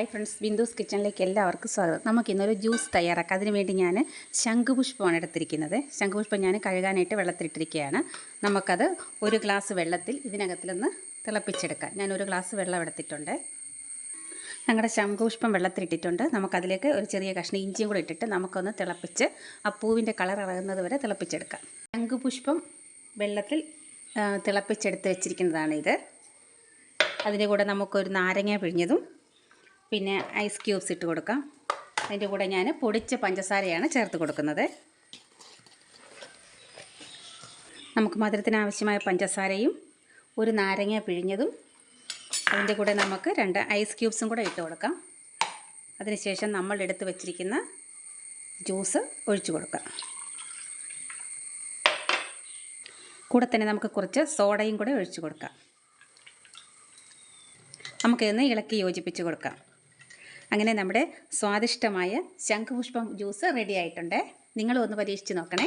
Hi friends, ബിന്ദുസ് കിച്ചണിലേക്ക് എല്ലാവർക്കും സ്വാഗതം. നമുക്കിന്നൊരു ജ്യൂസ് തയ്യാറാക്കാം. അതിനുവേണ്ടി ഞാൻ ശംഖുപുഷ്പമാണ് എടുത്തിരിക്കുന്നത്. ശംഖുപുഷ്പം ഞാൻ കഴുകാനായിട്ട് വെള്ളത്തിലിട്ടിരിക്കുകയാണ്. നമുക്കത് ഒരു ഗ്ലാസ് വെള്ളത്തിൽ ഇതിനകത്തിലൊന്ന് തിളപ്പിച്ചെടുക്കാം. ഞാൻ ഒരു ഗ്ലാസ് വെള്ളം എടുത്തിട്ടുണ്ട്. ഞങ്ങളുടെ ശംഖുപുഷ്പം വെള്ളത്തിലിട്ടിട്ടുണ്ട്. നമുക്കതിലേക്ക് ഒരു ചെറിയ കഷ്ണം ഇഞ്ചിയും കൂടി ഇട്ടിട്ട് നമുക്കൊന്ന് തിളപ്പിച്ച് ആ പൂവിൻ്റെ കളർ ഇറങ്ങുന്നത് വരെ തിളപ്പിച്ചെടുക്കാം. ശംഖുപുഷ്പം വെള്ളത്തിൽ തിളപ്പിച്ചെടുത്ത് വെച്ചിരിക്കുന്നതാണ് ഇത്. അതിൻ്റെ കൂടെ നമുക്കൊരു നാരങ്ങ പിഴിഞ്ഞതും പിന്നെ ഐസ് ക്യൂബ്സ് ഇട്ട് കൊടുക്കാം. അതിൻ്റെ കൂടെ ഞാൻ പൊടിച്ച പഞ്ചസാരയാണ് ചേർത്ത് കൊടുക്കുന്നത്. നമുക്ക് മധുരത്തിന് ആവശ്യമായ പഞ്ചസാരയും ഒരു നാരങ്ങ പിഴിഞ്ഞതും അതിൻ്റെ കൂടെ നമുക്ക് 2 ഐസ് ക്യൂബ്സും കൂടെ ഇട്ട് കൊടുക്കാം. അതിനുശേഷം നമ്മൾ എടുത്ത് വെച്ചിരിക്കുന്ന ജ്യൂസ് ഒഴിച്ചു കൊടുക്കാം. കൂടെ തന്നെ നമുക്ക് കുറച്ച് സോഡയും കൂടെ ഒഴിച്ചു കൊടുക്കാം. നമുക്കിതൊന്ന് ഇളക്കി യോജിപ്പിച്ച് കൊടുക്കാം. അങ്ങനെ നമ്മുടെ സ്വാദിഷ്ടമായ ശംഖുപുഷ്പം ജ്യൂസ് റെഡി ആയിട്ടുണ്ട്. നിങ്ങളും ഒന്ന് പരീക്ഷിച്ച് നോക്കണേ.